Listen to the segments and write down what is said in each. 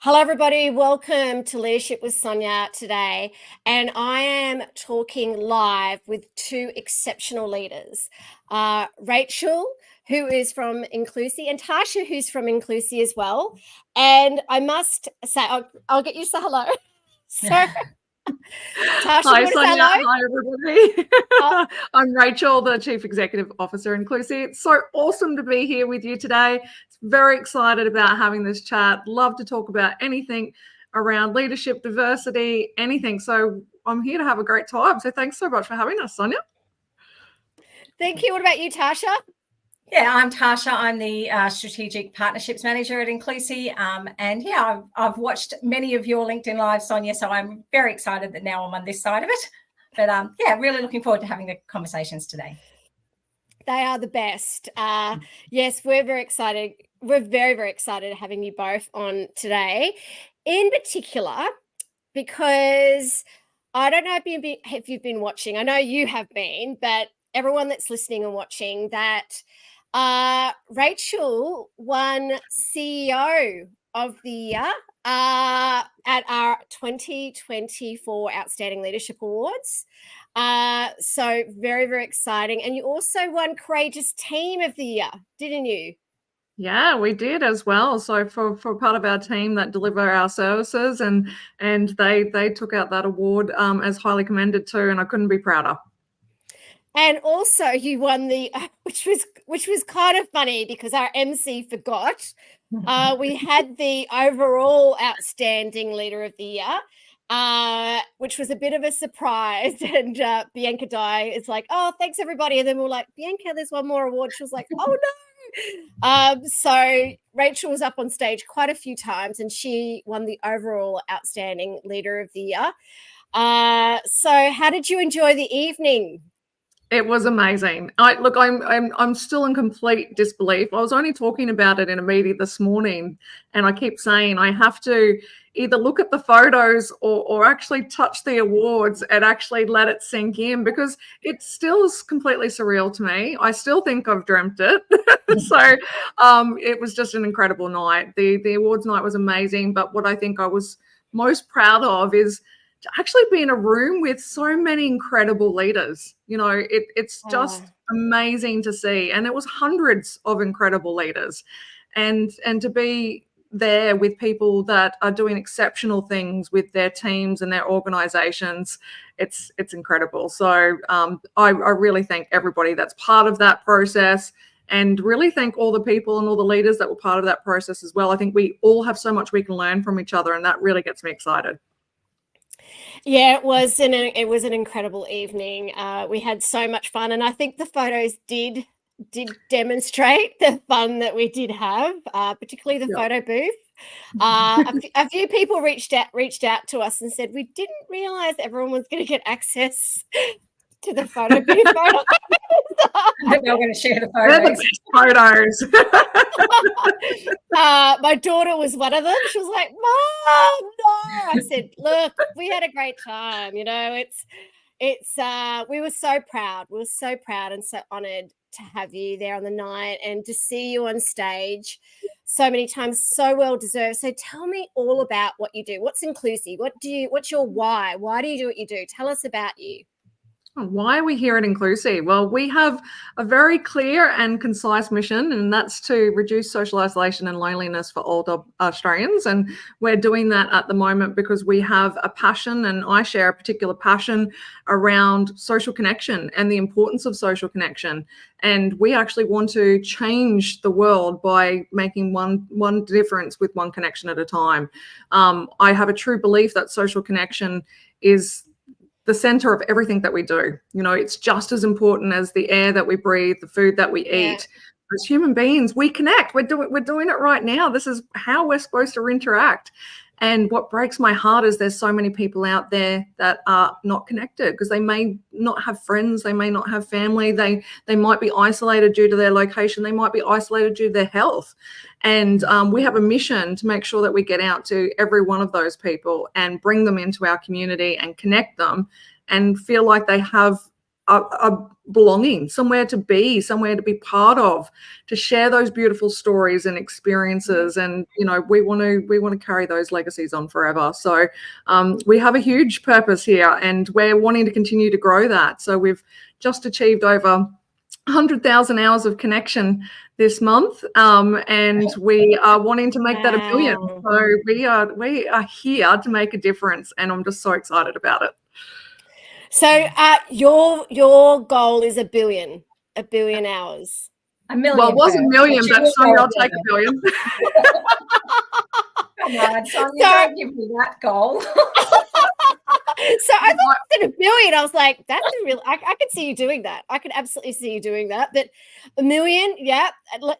Hello, everybody. Welcome to Leadership with Sonia today. And I am talking live with two exceptional leaders, Rachel, who is from Inclusi, and Tasha, who's from Inclusi as well. And I must say, I'll get you to say hello. So, Tasha, Hi, you want to say Sonia. hello? Hi, everybody. I'm Rachel, the Chief Executive Officer in Inclusi. It's so awesome to be here with you today. Very excited about having this chat. Love to talk about anything around leadership, diversity, anything. So I'm here to have a great time. So thanks so much for having us, Sonia. Thank you. What about you, Tasha? Yeah, I'm Tasha. I'm the Strategic Partnerships Manager at Inclusi. And yeah, I've watched many of your LinkedIn Lives, Sonia, so I'm very excited that now I'm on this side of it. But yeah, really looking forward to having the conversations today. They are the best. Yes, we're very excited. We're very, very excited having you both on today. In particular, because I don't know if you've been watching. I know you have been, but everyone that's listening and watching, that Rachel won CEO of the Year at our 2024 Outstanding Leadership Awards. So very, very exciting. And you also won Courageous Team of the Year, didn't you? Yeah, we did as well. So for part of our team that deliver our services, and they took out that award as highly commended too, and I couldn't be prouder. And also you won the, which was kind of funny because our MC forgot. We had the overall Outstanding Leader of the Year, which was a bit of a surprise. And Bianca Dye is like, "Oh, thanks everybody." And then we're like, "Bianca, there's one more award." She was like, "Oh no." So Rachel was up on stage quite a few times and she won the overall Outstanding Leader of the Year. So how did you enjoy the evening? It was amazing. I'm still in complete disbelief. I was only talking about it in a meeting this morning, and I keep saying I have to either look at the photos or actually touch the awards and actually let it sink in, because it still is completely surreal to me. I still think I've dreamt it. So it was just an incredible night. The awards night was amazing, but what I think I was most proud of is to actually be in a room with so many incredible leaders. You know, it's just amazing to see. And it was hundreds of incredible leaders. And to be there with people that are doing exceptional things with their teams and their organizations, it's incredible. So I really thank everybody that's part of that process, and really thank all the people and all the leaders that were part of that process as well. I think we all have so much we can learn from each other, and that really gets me excited. Yeah, it was an incredible evening. We had so much fun, and I think the photos did demonstrate the fun that we did have, particularly the photo booth. A few people reached out to us and said we didn't realize everyone was going to get access to the photo booth. They're going to share the photos. My daughter was one of them. She was like, "Mom, no!" I said, "Look, we had a great time. You know, we were so proud. We were so proud and so honored to have you there on the night and to see you on stage so many times. So well deserved. So tell me all about what you do. What's Inclusi? What's your why? Why do you do what you do? Tell us about you. Why are we here at Inclusi? Well, we have a very clear and concise mission, and that's to reduce social isolation and loneliness for older Australians. And we're doing that at the moment because we have a passion, and I share a particular passion around social connection and the importance of social connection. And we actually want to change the world by making one difference with one connection at a time. I have a true belief that social connection is the center of everything that we do. You know, it's just as important as the air that we breathe, the food that we eat. As human beings, we connect. We're doing it right now. This is how we're supposed to interact. And what breaks my heart is there's so many people out there that are not connected because they may not have friends, they may not have family, they might be isolated due to their location, they might be isolated due to their health. And we have a mission to make sure that we get out to every one of those people and bring them into our community and connect them and feel like they have a belonging, somewhere to be part of, to share those beautiful stories and experiences. And we want to carry those legacies on forever. So we have a huge purpose here, and we're wanting to continue to grow that. So we've just achieved over 100,000 hours of connection this month, and we are wanting to make that 1 billion. So we are here to make a difference, and I'm just so excited about it. So your goal is 1 billion hours. 1 million. Well, it was 1 million, but Sonia, I'll take 1 billion. Come on, Sonia, don't give me that goal. So I thought at 1 billion, I was like, that's a real, I could see you doing that. I could absolutely see you doing that. But 1 million, yeah,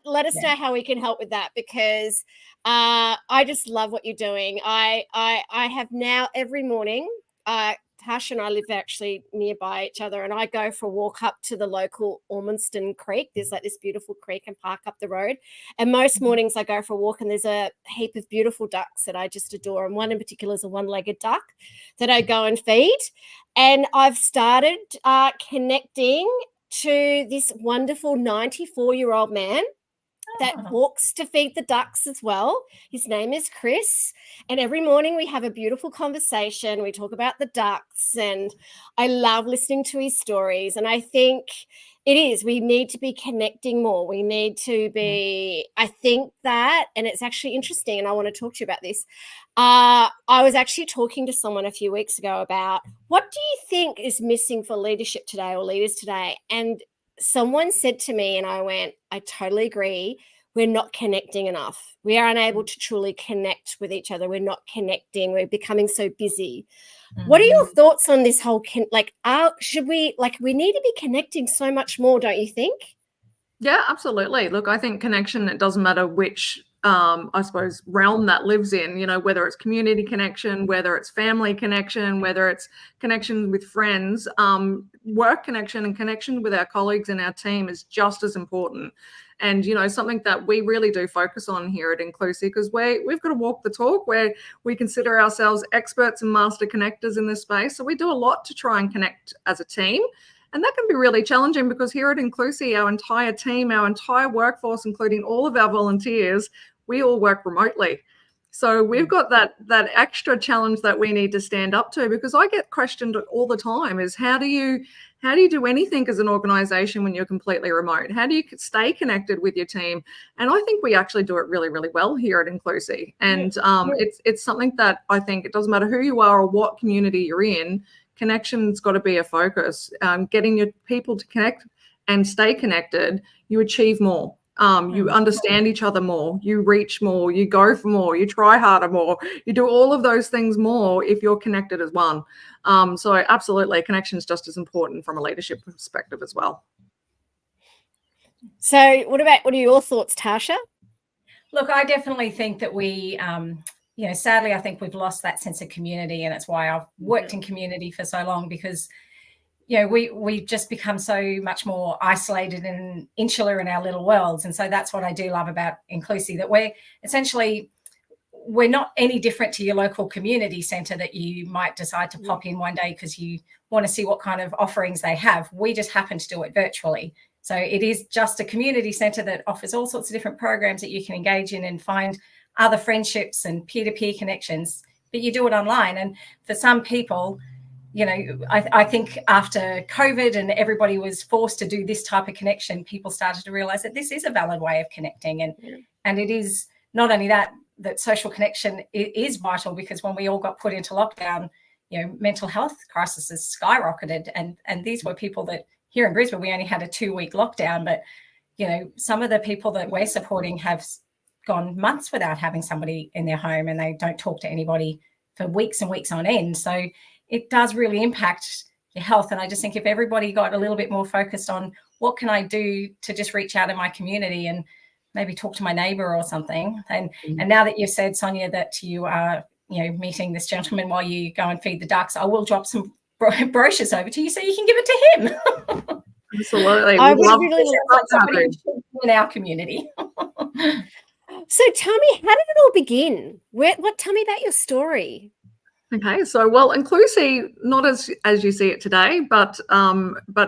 let us know how we can help with that, because I just love what you're doing. I have now every morning, Tasha and I live actually nearby each other, and I go for a walk up to the local Ormiston Creek. There's like this beautiful creek and park up the road. And most mornings I go for a walk, and there's a heap of beautiful ducks that I just adore. And one in particular is a one-legged duck that I go and feed. And I've started connecting to this wonderful 94-year-old man that walks to feed the ducks as well. His name is Chris. And every morning we have a beautiful conversation. We talk about the ducks, and I love listening to his stories. And I think we need to be connecting more. We need to be, I think that, and it's actually interesting, and I want to talk to you about this. I was actually talking to someone a few weeks ago about, what do you think is missing for leadership today, or leaders today? And someone said to me, and I went, I totally agree. We're not connecting enough. We are unable to truly connect with each other. We're not connecting. We're becoming so busy. What are your thoughts on this whole, we need to be connecting so much more, don't you think? Yeah, absolutely. Look, I think connection, it doesn't matter which, I suppose, realm that lives in, whether it's community connection, whether it's family connection, whether it's connection with friends, work connection and connection with our colleagues and our team is just as important. And, something that we really do focus on here at Inclusi, because we've got to walk the talk, where we consider ourselves experts and master connectors in this space. So we do a lot to try and connect as a team. And that can be really challenging, because here at Inclusi, our entire team, our entire workforce, including all of our volunteers, we all work remotely. So we've got that extra challenge that we need to stand up to, because I get questioned all the time is, how do you do anything as an organization when you're completely remote? How do you stay connected with your team? And I think we actually do it really, really well here at Inclusi. And it's something that I think it doesn't matter who you are or what community you're in, connection's got to be a focus. Getting your people to connect and stay connected, you achieve more. You understand each other more, you reach more, you go for more, you try harder more, you do all of those things more if you're connected as one. So absolutely, connection is just as important from a leadership perspective as well. So what are your thoughts, Tasha? Look, I definitely think that we, sadly, I think we've lost that sense of community, and it's why I've worked in community for so long, because we've just become so much more isolated and insular in our little worlds. And so that's what I do love about Inclusi, that we're not any different to your local community centre that you might decide to pop in one day because you want to see what kind of offerings they have. We just happen to do it virtually. So it is just a community centre that offers all sorts of different programs that you can engage in and find other friendships and peer-to-peer connections, but you do it online. And for some people, I think after COVID and everybody was forced to do this type of connection, people started to realize that this is a valid way of connecting. And it is not only that social connection is vital, because when we all got put into lockdown, mental health crises skyrocketed. And these were people that here in Brisbane, we only had a 2-week lockdown, but, some of the people that we're supporting have gone months without having somebody in their home, and they don't talk to anybody for weeks and weeks on end. So it does really impact your health. And I just think if everybody got a little bit more focused on what can I do to just reach out in my community and maybe talk to my neighbour or something. And now that you've said, Sonia, that you are, meeting this gentleman while you go and feed the ducks, I will drop some brochures over to you so you can give it to him. Absolutely. I would really love somebody in our community. So tell me, how did it all begin? Tell me about your story. Okay, so well, Inclusi, not as you see it today, but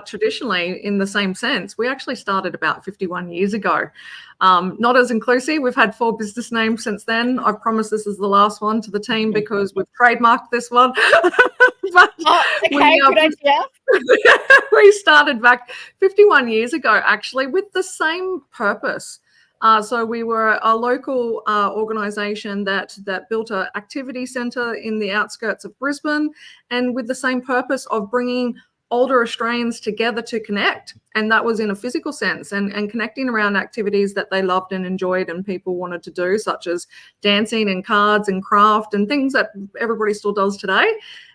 traditionally in the same sense, we actually started about 51 years ago. Not as Inclusi, we've had 4 business names since then. I promise this is the last one to the team because we've trademarked this one. But okay, good idea. we started back 51 years ago, actually, with the same purpose. So we were a local organisation that built an activity centre in the outskirts of Brisbane, and with the same purpose of bringing older Australians together to connect. And that was in a physical sense, and connecting around activities that they loved and enjoyed and people wanted to do, such as dancing and cards and craft and things that everybody still does today.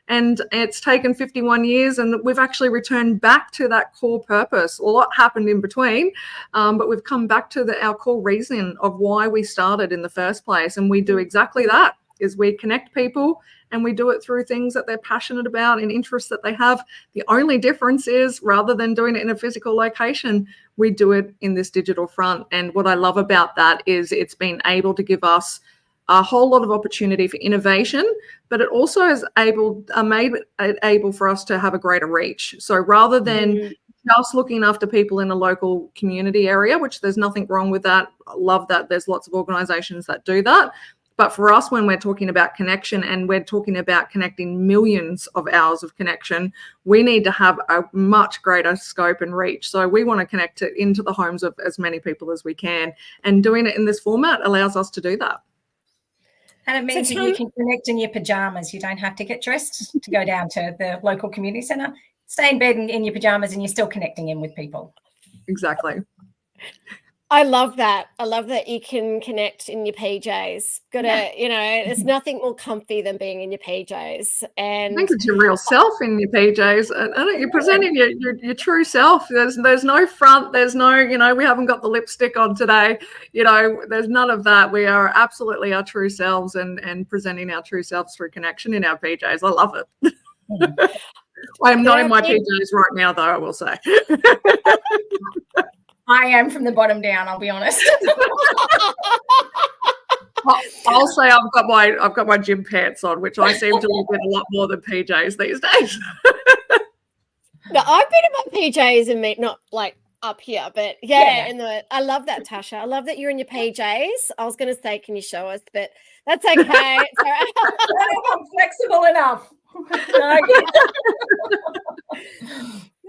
And it's taken 51 years, and we've actually returned back to that core purpose. A lot happened in between, but we've come back to our core reason of why we started in the first place. And we do exactly that, is we connect people, and we do it through things that they're passionate about and interests that they have. The only difference is, rather than doing it in a physical location, we do it in this digital front. And what I love about that is it's been able to give us a whole lot of opportunity for innovation, but it also is made it able for us to have a greater reach. So rather than just looking after people in a local community area, which there's nothing wrong with that, I love that there's lots of organizations that do that. But for us, when we're talking about connection and we're talking about connecting millions of hours of connection, we need to have a much greater scope and reach. So we want to connect it into the homes of as many people as we can. And doing it in this format allows us to do that. And it means that you can connect in your pajamas. You don't have to get dressed to go down to the local community centre. Stay in bed in your pajamas and you're still connecting in with people. Exactly. I love that. I love that you can connect in your PJs. There's nothing more comfy than being in your PJs. And I think it's your real self in your PJs. And you're presenting your true self. There's no front. There's no, we haven't got the lipstick on today. There's none of that. We are absolutely our true selves and presenting our true selves through connection in our PJs. I love it. I am not in my PJs right now, though, I will say. I am from the bottom down, I'll be honest. I'll say I've got my gym pants on, which I seem to look at a lot more than PJs these days. No, I've been in my PJs and not like up here, but I love that, Tasha. I love that you're in your PJs. I was going to say, can you show us? But that's okay. It's all right. I'm flexible enough.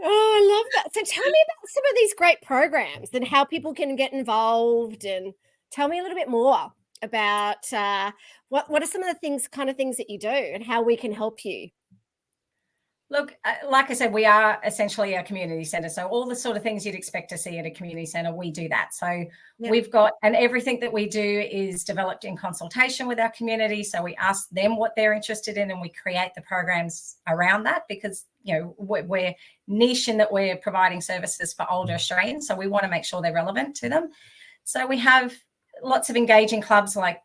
Oh, I love that. So tell me about some of these great programs and how people can get involved, and tell me a little bit more about what are some of the things that you do and how we can help you. Look, like I said, we are essentially a community centre. So all the sort of things you'd expect to see at a community centre, we do that. So we've got, and everything that we do is developed in consultation with our community. So we ask them what they're interested in and we create the programs around that, because, we're niche in that we're providing services for older Australians. So we want to make sure they're relevant to them. So we have lots of engaging clubs like,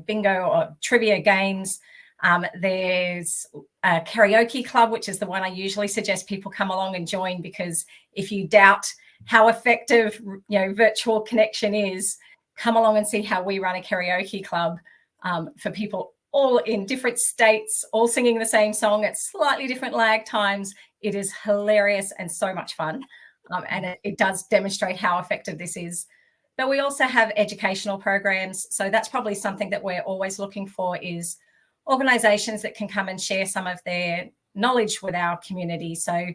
bingo or trivia games. There's a karaoke club, which is the one I usually suggest people come along and join, because if you doubt how effective, virtual connection is, come along and see how we run a karaoke club for people all in different states, all singing the same song at slightly different lag times. It is hilarious and so much fun. And it does demonstrate how effective this is. But we also have educational programs. So that's probably something that we're always looking for, is organisations that can come and share some of their knowledge with our community. So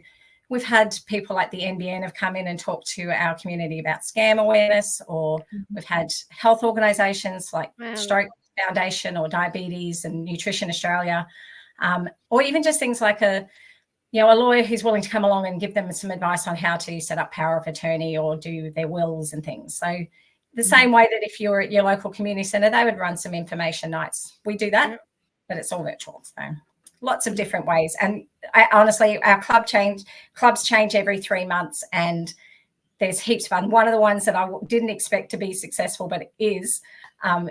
we've had people like the NBN have come in and talked to our community about scam awareness, or we've had health organisations like Stroke Foundation or Diabetes and Nutrition Australia, or even just things like a lawyer who's willing to come along and give them some advice on how to set up power of attorney or do their wills and things. So the same way that if you're at your local community centre, they would run some information nights. We do that. But it's all virtual, so lots of different ways. And honestly, our clubs change every 3 months, and there's heaps of fun. One of the ones that I didn't expect to be successful, but it is a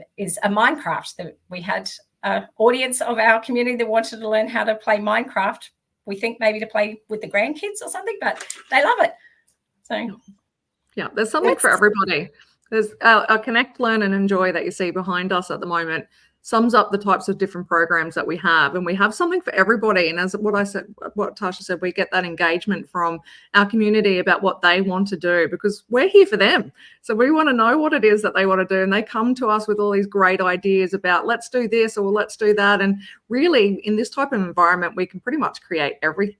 Minecraft. That we had an audience of our community that wanted to learn how to play Minecraft. We think maybe to play with the grandkids or something, but they love it. So yeah, there's something for everybody. There's our Connect, Learn and Enjoy that you see behind us at the moment. sums up the types of different programs that we have, and we have something for everybody. And as what Tasha said, we get that engagement from our community about what they want to do, because we're here for them. So we want to know what it is that they want to do, and they come to us with all these great ideas about let's do this or let's do that. And really, in this type of environment, we can pretty much create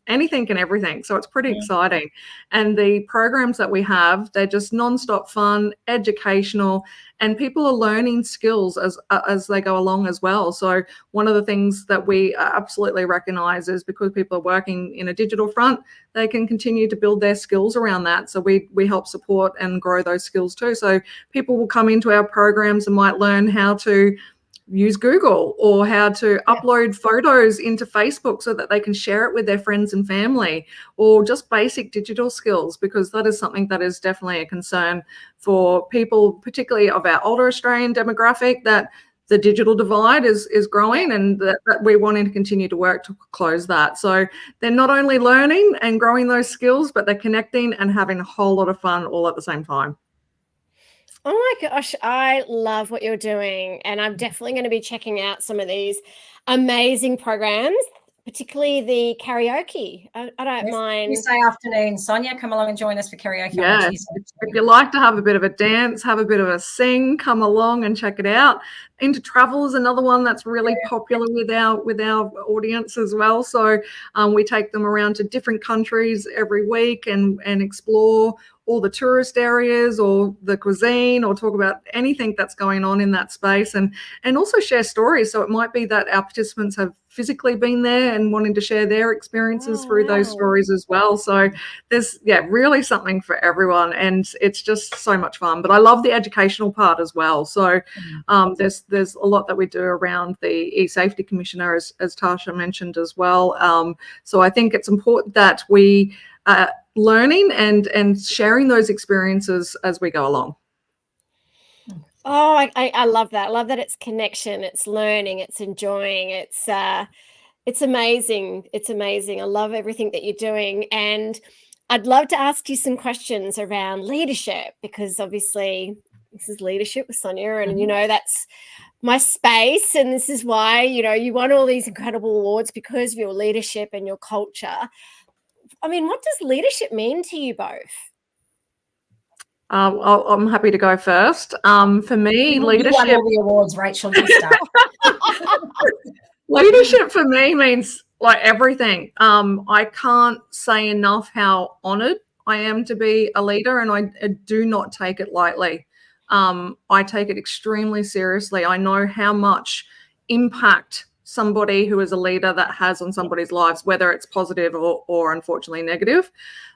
anything and everything. So it's pretty exciting. And the programs that we have, they're just nonstop fun, educational, and people are learning skills as they go along as well. So one of the things that we absolutely recognize is, because people are working in a digital front, they can continue to build their skills around that. So we help support and grow those skills too. So people will come into our programs and might learn how to use Google, or how to upload photos into Facebook so that they can share it with their friends and family, or just basic digital skills, because that is something that is definitely a concern for people, particularly of our older Australian demographic, that the digital divide is growing, and that we're wanting to continue to work to close that. So they're not only learning and growing those skills, but they're connecting and having a whole lot of fun all at the same time. Oh my gosh, I love what you're doing. And I'm definitely going to be checking out some of these amazing programs, particularly the karaoke. I don't mind. Tuesday afternoon, Sonia, come along and join us for karaoke. Yeah, if you like to have a bit of a dance, have a bit of a sing, come along and check it out. Into travel is another one that's really popular with our audience as well. So we take them around to different countries every week and explore all the tourist areas or the cuisine, or talk about anything that's going on in that space, and also share stories. So it might be that our participants have physically been there and wanting to share their experiences through those stories as well. So there's really something for everyone, and it's just so much fun. But I love the educational part as well. So there's a lot that we do around the e-safety commissioner, as Tasha mentioned as well. So I think it's important that we learning and sharing those experiences as we go along. Oh, I love that. I love that it's connection, it's learning, it's enjoying. It's amazing. It's amazing. I love everything that you're doing. And I'd love to ask you some questions around leadership, because obviously this is Leadership with Sonia, and that's my space. And this is why, you won all these incredible awards, because of your leadership and your culture. I mean, what does leadership mean to you both? I'm happy to go first. For me, leadership. You won all the awards, Rachel. You start. Leadership for me means like everything. I can't say enough how honoured I am to be a leader, and I do not take it lightly. I take it extremely seriously. I know how much impact somebody who is a leader that has on somebody's lives, whether it's positive or unfortunately negative.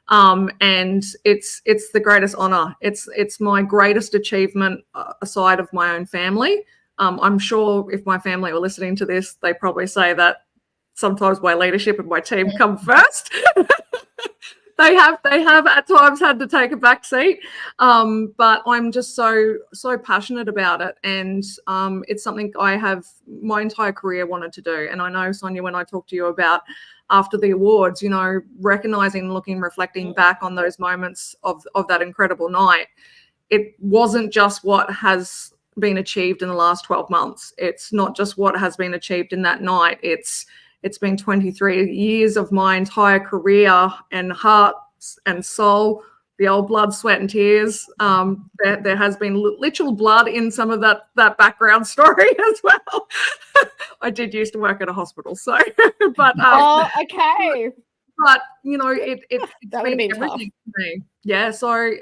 And it's the greatest honor. It's my greatest achievement aside of my own family. I'm sure if my family were listening to this, they probably say that sometimes my leadership and my team come first. They have at times had to take a back seat, but I'm just so passionate about it, and it's something I have my entire career wanted to do. And I know, Sonia, when I talked to you about after the awards, recognizing, looking, reflecting back on those moments of that incredible night, it wasn't just what has been achieved in the last 12 months. It's not just what has been achieved in that night. It's been 23 years of my entire career and heart and soul, the old blood, sweat and tears. There has been literal blood in some of that background story as well. I did used to work at a hospital, so but okay. But it's that would have been everything tough. for me. Yeah, so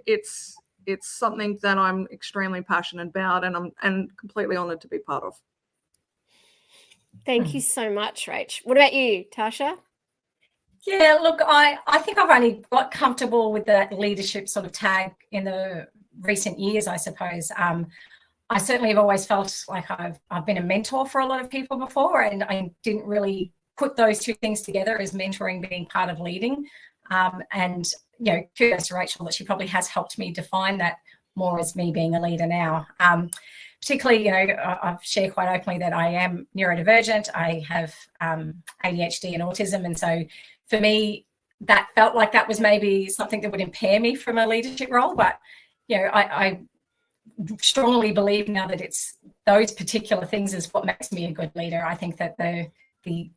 it's something that I'm extremely passionate about, and completely honoured to be part of. Thank you so much, Rach. What about you, Tasha? Yeah, look, I think I've only got comfortable with that leadership sort of tag in the recent years, I suppose. I certainly have always felt like I've been a mentor for a lot of people before, and I didn't really put those two things together as mentoring being part of leading. And kudos to Rachel that she probably has helped me define that more as me being a leader now. Particularly, I've shared quite openly that I am neurodivergent. I have ADHD and autism. And so for me, that felt like that was maybe something that would impair me from a leadership role. But, I strongly believe now that it's those particular things is what makes me a good leader. I think that the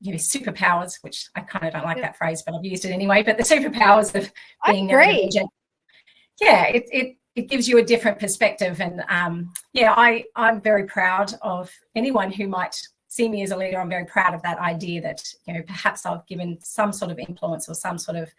superpowers, which I kind of don't like that phrase, but I've used it anyway, but the superpowers of being neurodivergent, it gives you a different perspective. And I'm very proud of anyone who might see me as a leader. I'm very proud of that idea that, perhaps I've given some sort of influence or some sort of,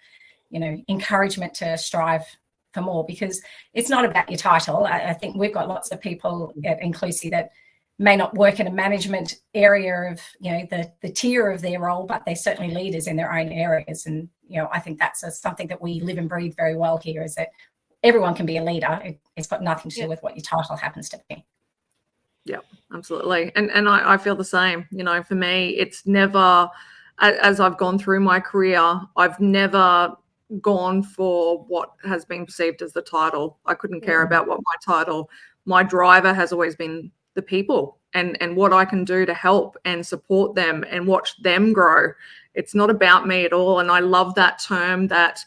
encouragement to strive for more, because it's not about your title. I think we've got lots of people at Inclusi that may not work in a management area of, the tier of their role, but they're certainly leaders in their own areas. And, I think that's something that we live and breathe very well here, is that everyone can be a leader. It's got nothing to do with what your title happens to be. Yeah, absolutely. And I feel the same. For me, it's never, as I've gone through my career, I've never gone for what has been perceived as the title. I couldn't care about what my driver has always been the people and what I can do to help and support them and watch them grow. It's not about me at all. And I love that term that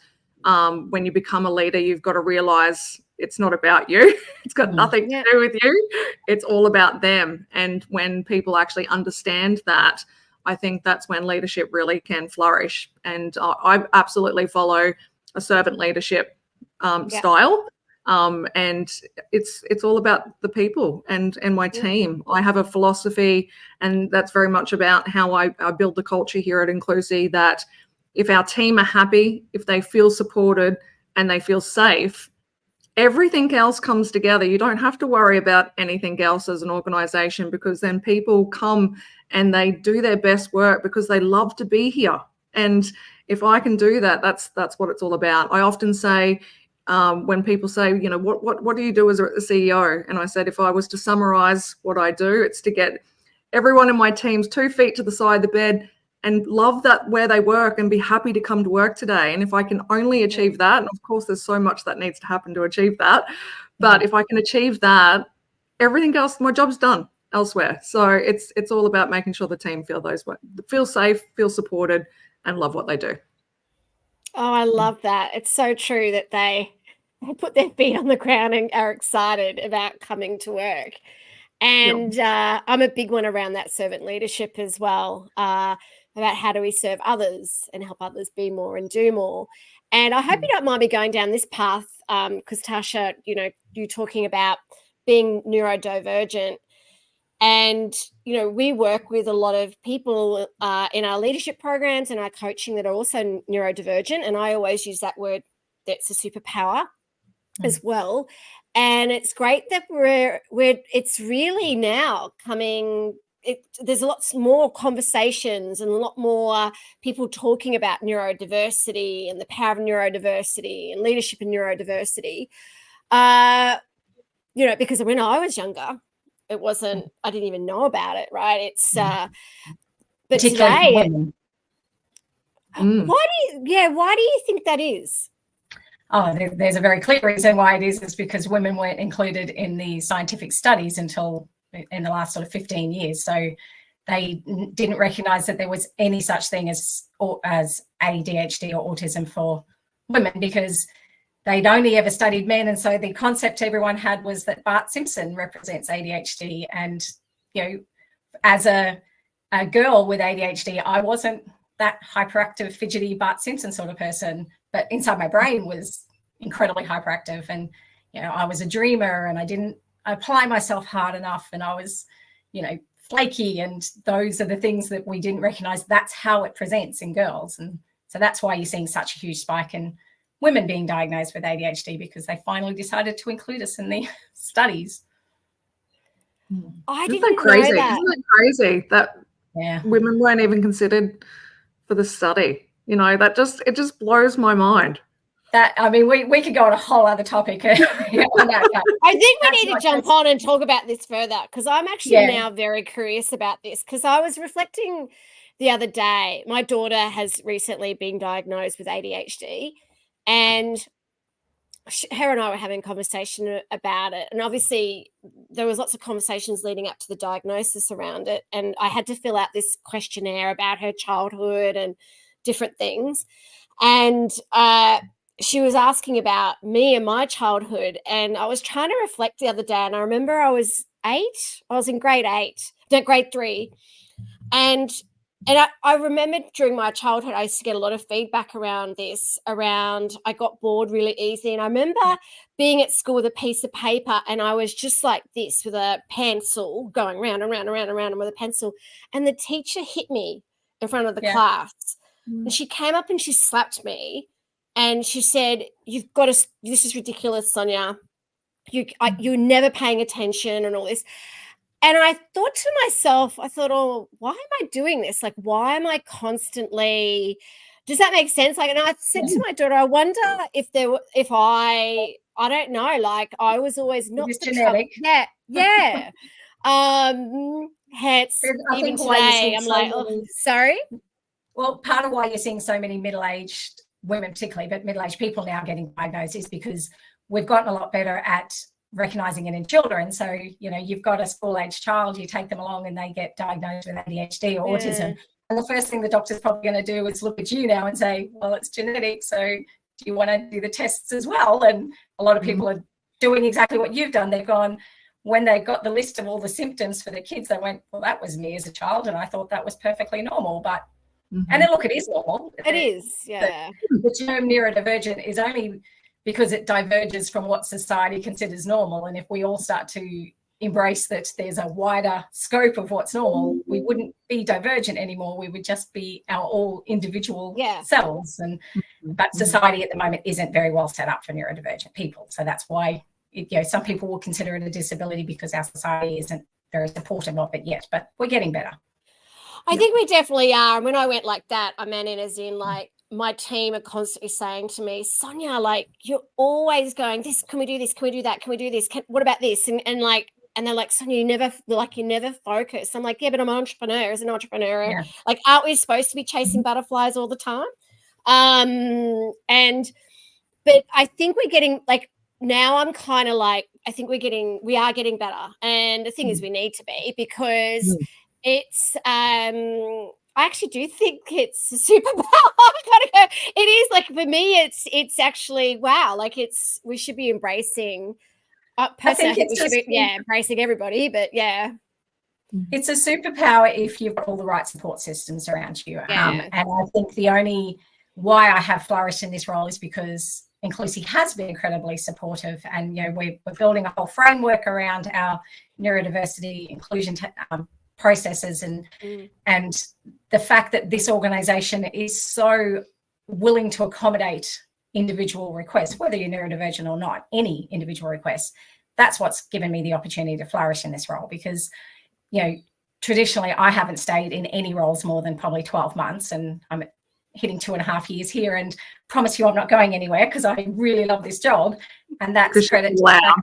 when you become a leader, you've got to realize it's not about you. It's got nothing to do with you. It's all about them. And when people actually understand that, I think that's when leadership really can flourish. And I absolutely follow a servant leadership style. And it's all about the people and my team. I have a philosophy, and that's very much about how I build the culture here at Inclusi, that if our team are happy, if they feel supported and they feel safe, everything else comes together. You don't have to worry about anything else as an organization, because then people come and they do their best work because they love to be here. And if I can do that, that's what it's all about. I often say, when people say, what do you do as a CEO? And I said, if I was to summarize what I do, it's to get everyone in my team's 2 feet to the side of the bed and love that where they work and be happy to come to work today. And if I can only achieve that, and of course there's so much that needs to happen to achieve that, but if I can achieve that, everything else, my job's done elsewhere. So it's all about making sure the team feel safe, feel supported, and love what they do. Oh, I love that. It's so true that they put their feet on the ground and are excited about coming to work. And I'm a big one around that servant leadership as well, about how do we serve others and help others be more and do more. And I hope you don't mind me going down this path, because Tasha, you're talking about being neurodivergent. And, we work with a lot of people in our leadership programs and our coaching that are also neurodivergent. And I always use that word, that's a superpower as well. And it's great that it's really now coming. There's lots more conversations and a lot more people talking about neurodiversity and the power of neurodiversity and leadership in neurodiversity. Because when I was younger, it wasn't, I didn't even know about it, right? It's, but today, why do you think that is? Oh, there's a very clear reason why it is because women weren't included in the scientific studies until in the last sort of 15 years. So they didn't recognize that there was any such thing as ADHD or autism for women, because they'd only ever studied men. And so the concept everyone had was that Bart Simpson represents ADHD. And, as a girl with ADHD, I wasn't that hyperactive, fidgety Bart Simpson sort of person, but inside my brain was incredibly hyperactive. And, I was a dreamer and I didn't apply myself hard enough. And I was, flaky. And those are the things that we didn't recognize. That's how it presents in girls. And so that's why you're seeing such a huge spike in women being diagnosed with ADHD, because they finally decided to include us in the studies. I Isn't didn't that crazy? know that. Isn't it crazy that women weren't even considered for the study? It just blows my mind. We could go on a whole other topic. I think we need to jump on and talk about this further, because I'm actually now very curious about this, because I was reflecting the other day. My daughter has recently been diagnosed with ADHD, and her and I were having a conversation about it. And obviously there was lots of conversations leading up to the diagnosis around it. And I had to fill out this questionnaire about her childhood and different things. And she was asking about me and my childhood, and I was trying to reflect the other day, and I remember I was 8. I was in grade 3, and I remember during my childhood, I used to get a lot of feedback around this, around I got bored really easy. And I remember being at school with a piece of paper, and I was just like this with a pencil going round and round and round and round with a pencil. And the teacher hit me in front of the class. And she came up and she slapped me. And she said, "You've got to, this is ridiculous, Sonia. You're never paying attention and all this." And I thought to myself, oh, why am I doing this? Like, why am I constantly, does that make sense? Like, and I said to my daughter, I wonder if I don't know, like I was always not the genetic. Yeah. Hence, even today, I'm like, oh, sorry. Well, part of why you're seeing so many middle-aged women particularly, but middle-aged people now getting diagnosed is because we've gotten a lot better at recognizing it in children. So, you know, you've got a school-age child, you take them along and they get diagnosed with ADHD or autism. And the first thing the doctor's probably going to do is look at you now and say, well, it's genetic, so do you want to do the tests as well? And a lot of people are doing exactly what you've done. They've gone, when they got the list of all the symptoms for the kids, they went, well, that was me as a child, and I thought that was perfectly normal. But and then look, it is normal. It is, yeah. The term neurodivergent is only because it diverges from what society considers normal. And if we all start to embrace that there's a wider scope of what's normal, we wouldn't be divergent anymore. We would just be our all individual selves. But society at the moment isn't very well set up for neurodivergent people. So that's why, some people will consider it a disability because our society isn't very supportive of it yet. But we're getting better. I think we definitely are. And when I went like that, I meant it as in like, my team are constantly saying to me, Sonia, like you're always going, this, can we do this? Can we do that? Can we do this? What about this? And they're like, Sonia, you never focus. I'm like, yeah, but I'm an entrepreneur. As an entrepreneur, like, aren't we supposed to be chasing butterflies all the time? But I think we're getting like, now I'm kind of like, I think we are getting better. And the thing is, we need to be, because it's, I actually do think it's a superpower. It is, like, for me, it's actually, wow, like we should be embracing. Personally, I think we should be embracing everybody, but it's a superpower if you've got all the right support systems around you. And I think the only why I have flourished in this role is because Inclusi has been incredibly supportive, and we're building a whole framework around our neurodiversity inclusion processes, and the fact that this organisation is so willing to accommodate individual requests, whether you're neurodivergent or not, any individual requests, that's what's given me the opportunity to flourish in this role. Because, traditionally I haven't stayed in any roles more than probably 12 months, and I'm hitting 2.5 years here, and promise you I'm not going anywhere because I really love this job. And that's credit to that.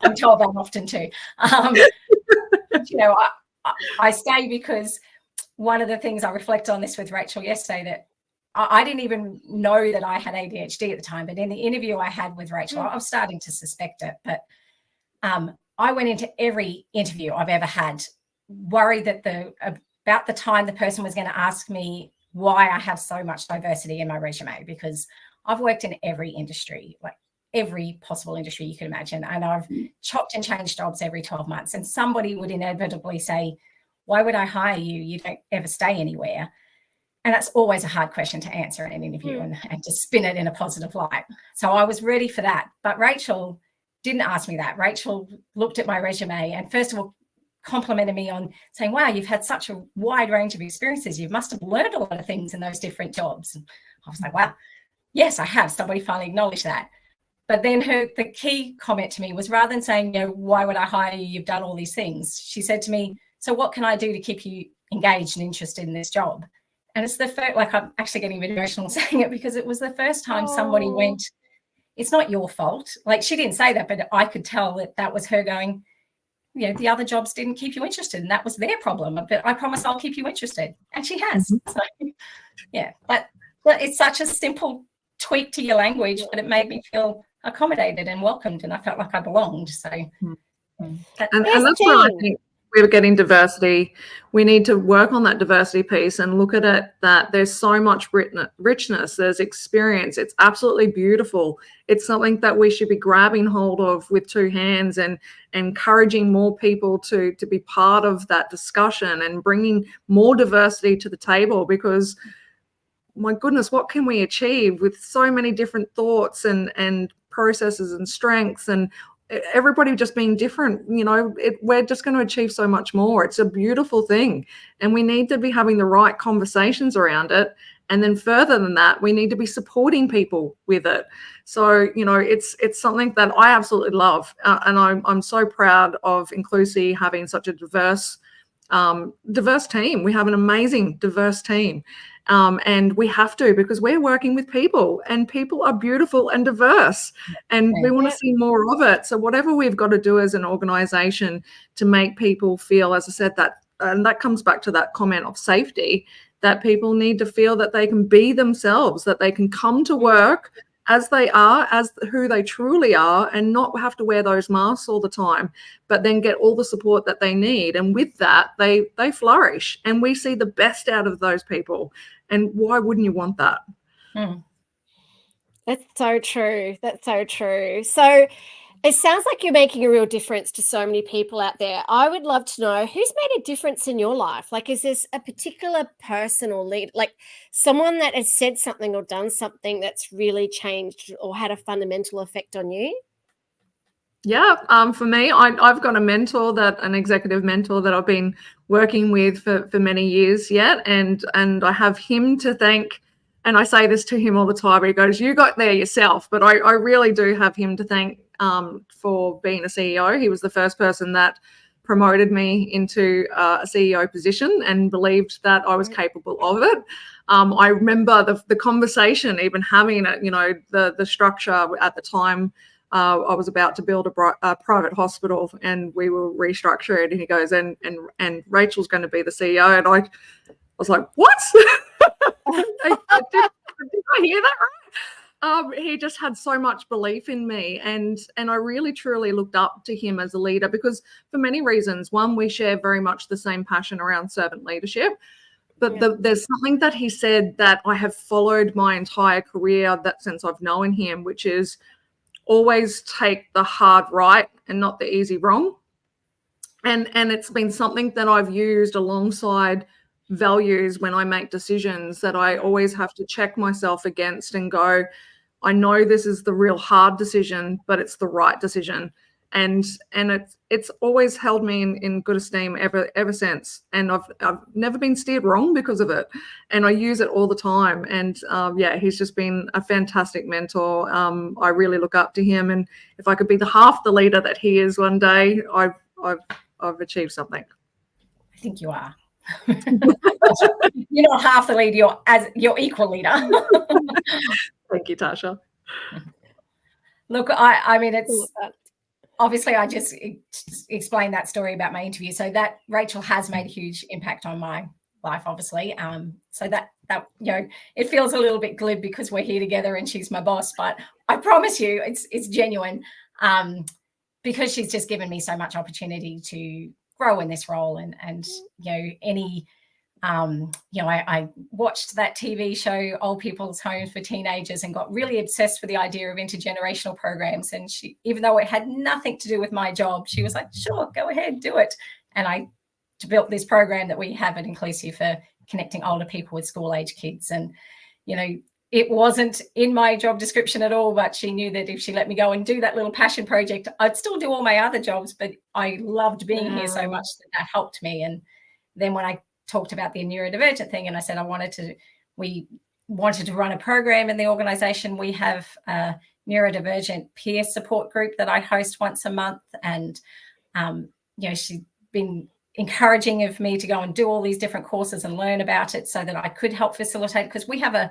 I'm told that often too. I stay because one of the things I reflect on this with Rachel yesterday, that I didn't even know that I had ADHD at the time, but in the interview I had with Rachel, I was starting to suspect it. But I went into every interview I've ever had worried that about the time the person was going to ask me why I have so much diversity in my resume, because I've worked in every industry, like every possible industry you can imagine. And I've chopped and changed jobs every 12 months. And somebody would inevitably say, why would I hire you? You don't ever stay anywhere. And that's always a hard question to answer in an interview and to spin it in a positive light. So I was ready for that. But Rachel didn't ask me that. Rachel looked at my resume and first of all complimented me on saying, wow, you've had such a wide range of experiences. You must have learned a lot of things in those different jobs. And I was like, wow, yes, I have. Somebody finally acknowledged that. But then the key comment to me was, rather than saying, why would I hire you? You've done all these things. She said to me, so what can I do to keep you engaged and interested in this job? And it's the first, like, I'm actually getting a bit emotional saying it, because it was the first time somebody went, it's not your fault. Like, she didn't say that, but I could tell that was her going, the other jobs didn't keep you interested, and that was their problem. But I promise I'll keep you interested. And she has. So, but it's such a simple tweak to your language, but it made me feel accommodated and welcomed, and I felt like I belonged. So, and that's where I think we're getting diversity, we need to work on that diversity piece and look at it that there's so much richness, there's experience. It's absolutely beautiful. It's something that we should be grabbing hold of with two hands and encouraging more people to be part of that discussion and bringing more diversity to the table, because my goodness, what can we achieve with so many different thoughts and processes and strengths, and everybody just being different? We're just going to achieve so much more. It's a beautiful thing, and we need to be having the right conversations around it. And then further than that, we need to be supporting people with it. So, it's something that I absolutely love. And I'm so proud of Inclusi having such a diverse team. We have an amazing diverse team. And we have to, because we're working with people, and people are beautiful and diverse, and we want to see more of it. So whatever we've got to do as an organization to make people feel, as I said, and that comes back to that comment of safety, that people need to feel that they can be themselves, that they can come to work as they are, as who they truly are, and not have to wear those masks all the time, but then get all the support that they need. And with that, they flourish, and we see the best out of those people. And why wouldn't you want that? That's so true. That's so true. So it sounds like you're making a real difference to so many people out there. I would love to know who's made a difference in your life. Like, is this a particular person or lead, like someone that has said something or done something that's really changed or had a fundamental effect on you? Yeah, for me, I've got an executive mentor that I've been working with for many years yet, and I have him to thank. And I say this to him all the time. He goes, "You got there yourself," but I really do have him to thank for being a CEO. He was the first person that promoted me into a CEO position and believed that I was capable of it. I remember the conversation, even having it. The structure at the time. I was about to build a private hospital, and we will restructure it. And he goes, and Rachel's going to be the CEO. And I was like, what? did I hear that right? He just had so much belief in me, and I really truly looked up to him as a leader, because for many reasons. One, we share very much the same passion around servant leadership. But there's something that he said that I have followed my entire career, that since I've known him, which is always take the hard right and not the easy wrong. And it's been something that I've used alongside values when I make decisions, that I always have to check myself against and go, I know this is the real hard decision, but it's the right decision. And it's always held me in good esteem ever since. And I've never been steered wrong because of it. And I use it all the time. And he's just been a fantastic mentor. I really look up to him. And if I could be half the leader that he is one day, I've achieved something. I think you are. You're not half the leader, you're equal leader. Thank you, Tasha. Look, I mean, it's obviously I just explained that story about my interview. So that Rachel has made a huge impact on my life, obviously. So that it feels a little bit glib because we're here together and she's my boss, but I promise you it's genuine, because she's just given me so much opportunity to grow in this role. And I watched that TV show, Old People's Homes for Teenagers, and got really obsessed with the idea of intergenerational programs. And she, even though it had nothing to do with my job, she was like, sure, go ahead, do it. And I built this program that we have at Inclusi for connecting older people with school-age kids. And, it wasn't in my job description at all, but she knew that if she let me go and do that little passion project, I'd still do all my other jobs, but I loved being here so much that helped me. And then when I talked about the neurodivergent thing, and I said we wanted to run a program in the organization. We have a neurodivergent peer support group that I host once a month. And, she's been encouraging of me to go and do all these different courses and learn about it so that I could help facilitate, because we have a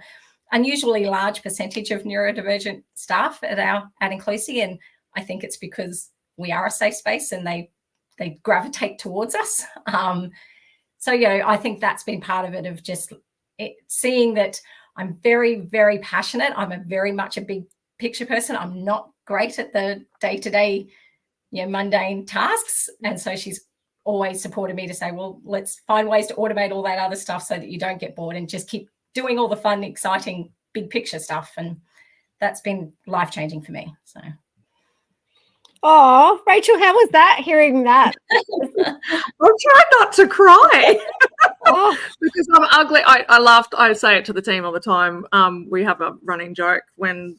unusually large percentage of neurodivergent staff at Inclusi. And I think it's because we are a safe space and they gravitate towards us. So, I think that's been part of it, of just seeing that I'm very, very passionate. I'm very much a big picture person. I'm not great at the day-to-day, mundane tasks. And so she's always supported me to say, well, let's find ways to automate all that other stuff so that you don't get bored and just keep doing all the fun, exciting, big picture stuff. And that's been life-changing for me. So. Oh, Rachel, how was that, hearing that? I'm trying not to cry. Oh. Because I'm ugly. I laughed. I say it to the team all the time. We have a running joke when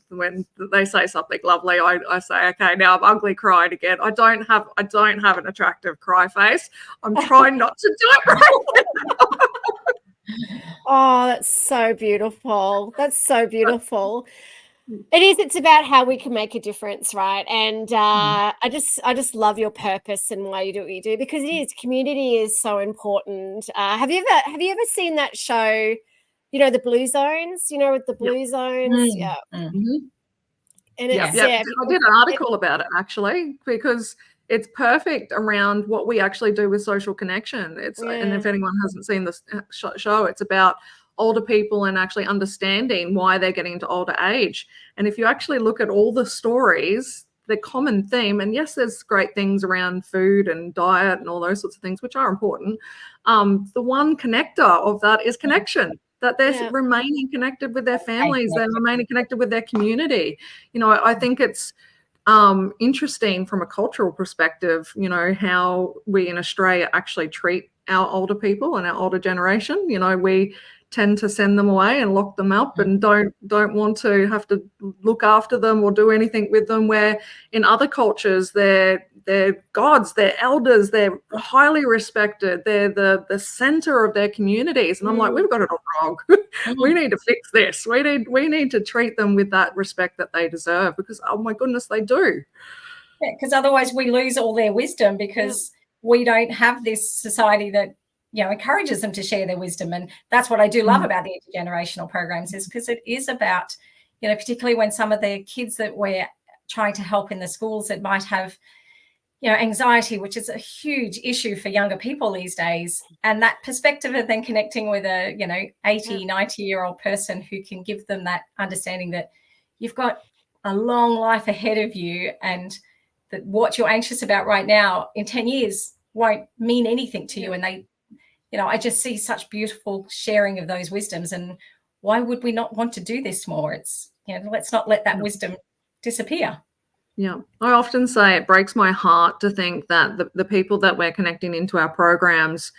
they say something lovely. I say, okay, now I've ugly cried again. I don't have an attractive cry face. I'm trying not to do it right now. Oh, that's so beautiful. That's so beautiful. It is. It's about how we can make a difference, right? And I just love your purpose and why you do what you do, because it is, community is so important. Have you ever seen that show? You know, the Blue Zones. You know, with the Blue Zones, yeah. Mm-hmm. And it's I did an article about it actually, because it's perfect around what we actually do with social connection. And if anyone hasn't seen this show, it's about older people and actually understanding why they're getting into older age. And if you actually look at all the stories, the common theme, and yes, there's great things around food and diet and all those sorts of things, which are important. The one connector of that is connection, that they're remaining connected with their families, they're remaining connected with their community. You know, I think it's interesting from a cultural perspective, you know, how we in Australia actually treat our older people and our older generation. You know, we tend to send them away and lock them up and don't want to have to look after them or do anything with them, where in other cultures they're gods, they're elders, they're highly respected, they're the center of their communities. And I'm like, we've got it all wrong. We need to fix this. We need to treat them with that respect that they deserve, because oh my goodness, they do. Yeah, because otherwise we lose all their wisdom, because we don't have this society that, you know, encourages them to share their wisdom. And that's what I do love about the intergenerational programs, is because it is about, you know, particularly when some of the kids that we're trying to help in the schools that might have, you know, anxiety, which is a huge issue for younger people these days. And that perspective of then connecting with a, you know, 80, 90-year-old person who can give them that understanding that you've got a long life ahead of you, and that what you're anxious about right now in 10 years won't mean anything to you. And they, you know, I just see such beautiful sharing of those wisdoms. And why would we not want to do this more? It's, you know, let's not let that wisdom disappear. Yeah, I often say it breaks my heart to think that the people that we're connecting into our programs,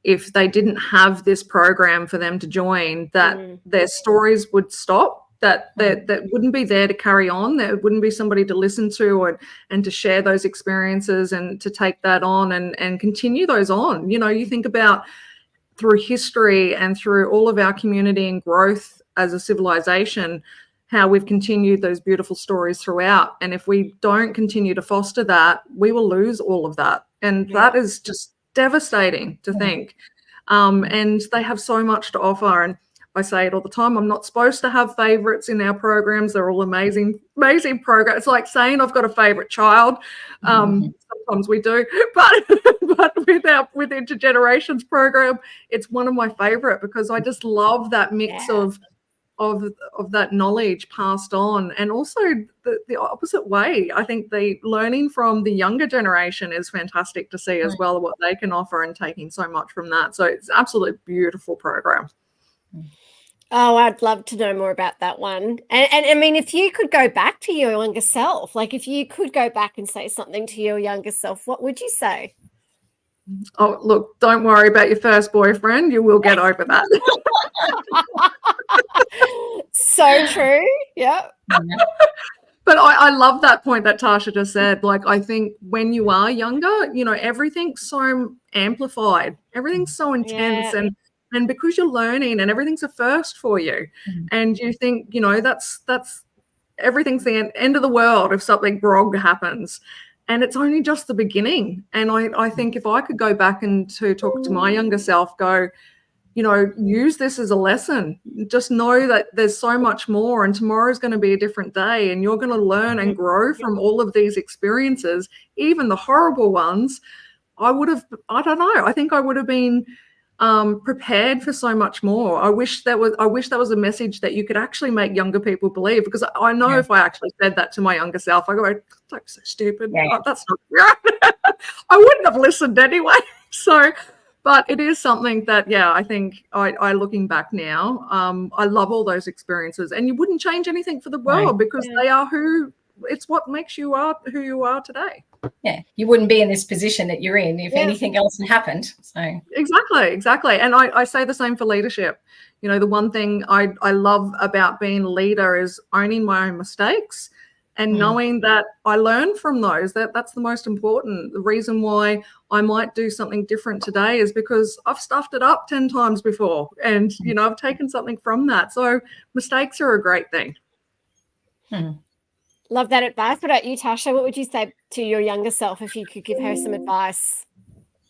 if they didn't have this program for them to join, that their stories would stop, that wouldn't be there to carry on. There wouldn't be somebody to listen to and to share those experiences and to take that on and continue those on. You know, you think about through history and through all of our community and growth as a civilization, how we've continued those beautiful stories throughout. And if we don't continue to foster that, we will lose all of that. And that is just devastating to think. And they have so much to offer. And I say it all the time, I'm not supposed to have favorites in our programs. They're all amazing, amazing programs. It's like saying I've got a favorite child. Sometimes we do, but with Intergenerations program, it's one of my favorite, because I just love that mix of that knowledge passed on, and also the opposite way. I think the learning from the younger generation is fantastic to see as well, what they can offer, and taking so much from that. So it's absolutely beautiful program. Oh, I'd love to know more about that one. And I mean, if you could go back to your younger self, like if you could go back and say something to your younger self, what would you say? Oh, look, don't worry about your first boyfriend. You will get over that. So true. Yeah. But I love that point that Tasha just said. Like, I think when you are younger, you know, everything's so amplified. Everything's so intense. And because you're learning and everything's a first for you, and you think, you know, that's everything's the end of the world if something wrong happens. And it's only just the beginning. And I think if I could go back and to talk to my younger self, go, you know, use this as a lesson. Just know that there's so much more, and tomorrow's going to be a different day, and you're going to learn and grow from all of these experiences, even the horrible ones. I don't know. I think I would have been prepared for so much more. I wish that was a message that you could actually make younger people believe, because I know if I actually said that to my younger self, I go, that's so stupid. Yeah. Oh, that's not right. I wouldn't have listened anyway. So, but it is something that, yeah, I think I looking back now, I love all those experiences, and you wouldn't change anything for the world, because they are it's what makes you are who you are today. Yeah, you wouldn't be in this position that you're in if anything else had happened. So exactly. And I say the same for leadership. You know, the one thing I love about being a leader is owning my own mistakes and knowing that I learn from those. That's the most important. The reason why I might do something different today is because I've stuffed it up 10 times before, and you know, I've taken something from that. So mistakes are a great thing. Love that advice. What about you, Tasha? What would you say to your younger self if you could give her some advice?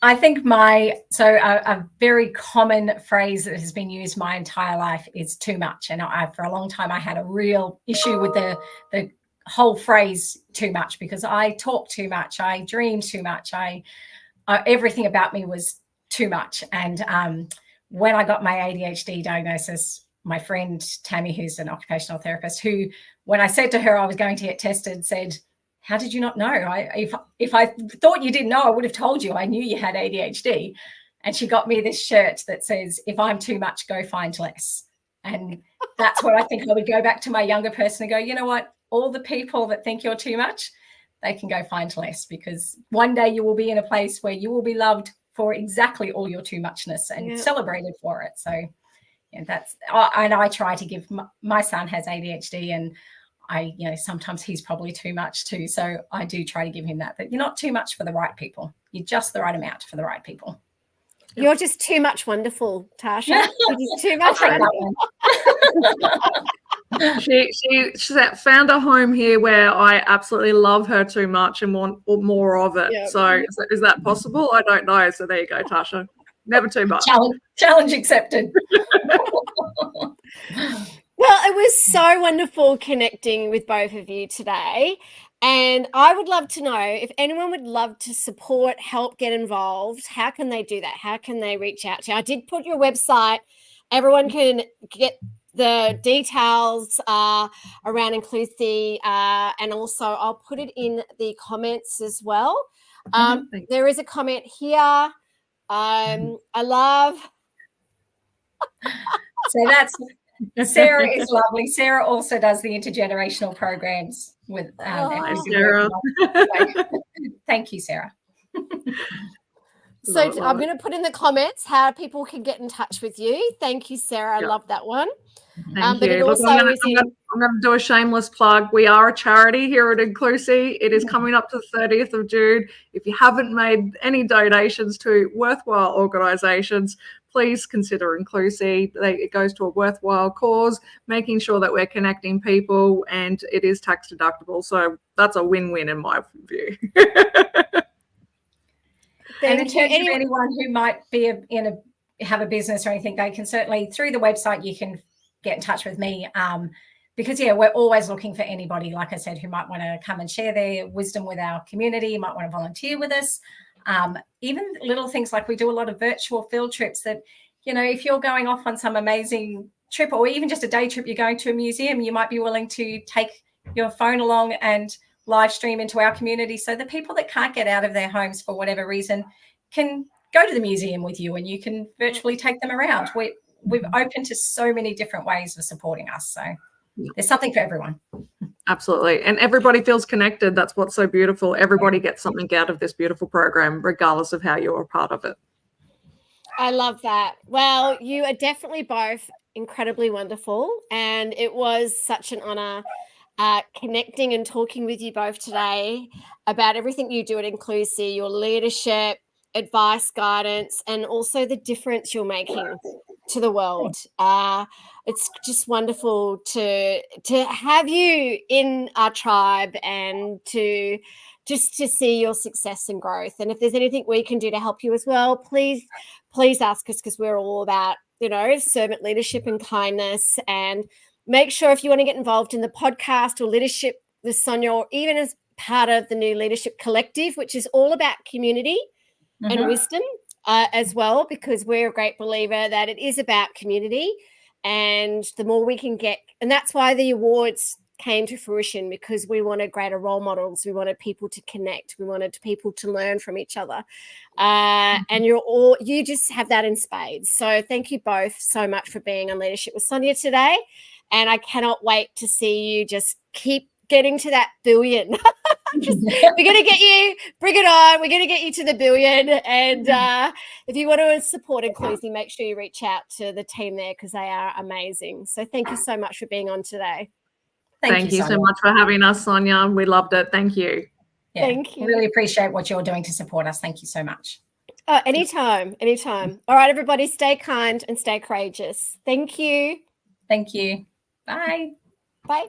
I think a very common phrase that has been used my entire life is too much. And for a long time, I had a real issue with the whole phrase too much, because I talked too much. I dreamed too much. Everything about me was too much. And when I got my ADHD diagnosis, my friend Tammy, who's an occupational therapist, who, when I said to her I was going to get tested, said, "How did you not know? If I thought you didn't know, I would have told you. I knew you had ADHD." And she got me this shirt that says, "If I'm too much, go find less." And that's what I think I would go back to my younger person and go, you know what? All the people that think you're too much, they can go find less, because one day you will be in a place where you will be loved for exactly all your too muchness and celebrated for it. So yeah, and I try to give, my son has ADHD, and sometimes he's probably too much too. So I do try to give him that you're not too much for the right people. You're just the right amount for the right people. You're just too much wonderful, Tasha. You're just too much wonderful. She found a home here where I absolutely love her too much and want more of it. Yep. So is that possible? I don't know. So there you go, Tasha. Never too much. Challenge accepted. Well, it was so wonderful connecting with both of you today. And I would love to know if anyone would love to support, help, get involved, how can they do that? How can they reach out to you? I did put your website. Everyone can get the details around Inclusi, and also I'll put it in the comments as well. There is a comment here. I love. So that's Sarah is lovely. Sarah also does the intergenerational programs with Sarah. Thank you, Sarah. So I'm going to put in the comments how people can get in touch with you. Thank you, Sarah. I love that one. Thank you. Look, I'm going to do a shameless plug. We are a charity here at Inclusi. It is coming up to the 30th of June. If you haven't made any donations to worthwhile organisations, please consider Inclusi. It goes to a worthwhile cause, making sure that we're connecting people, and it is tax deductible. So that's a win-win in my view. And in terms of anyone who might be have a business or anything, they can certainly, through the website, you can get in touch with me, because we're always looking for anybody, like I said, who might want to come and share their wisdom with our community, might want to volunteer with us. Even little things like we do a lot of virtual field trips that, if you're going off on some amazing trip, or even just a day trip, you're going to a museum, you might be willing to take your phone along and live stream into our community, so the people that can't get out of their homes for whatever reason can go to the museum with you, and you can virtually take them around. We've opened to so many different ways of supporting us. So there's something for everyone. Absolutely. And everybody feels connected. That's what's so beautiful. Everybody gets something out of this beautiful program, regardless of how you're a part of it. I love that. Well, you are definitely both incredibly wonderful. And it was such an honor connecting and talking with you both today about everything you do at Inclusi, your leadership, advice, guidance, and also the difference you're making to the world. It's just wonderful to have you in our tribe and to see your success and growth. And if there's anything we can do to help you as well, please ask us, because we're all about, servant leadership and kindness. And make sure if you want to get involved in the podcast or leadership with Sonia, or even as part of the new Leadership Collective, which is all about community and wisdom as well, because we're a great believer that it is about community, and the more we can get, and that's why the awards came to fruition, because we wanted greater role models, we wanted people to connect, we wanted people to learn from each other, and you just have that in spades. So thank you both so much for being on Leadership with Sonia today, and I cannot wait to see you just keep getting to that billion. We're going to get you, bring it on, we're going to get you to the billion. And if you want to support Inclusi, make sure you reach out to the team there, because they are amazing. So thank you so much for being on today. Thank you so much for having us, Sonia. We loved it. Thank you. Yeah, thank you. Really appreciate what you're doing to support us. Thank you so much. Oh, anytime. All right, everybody, stay kind and stay courageous. Thank you. Thank you. Bye. Bye.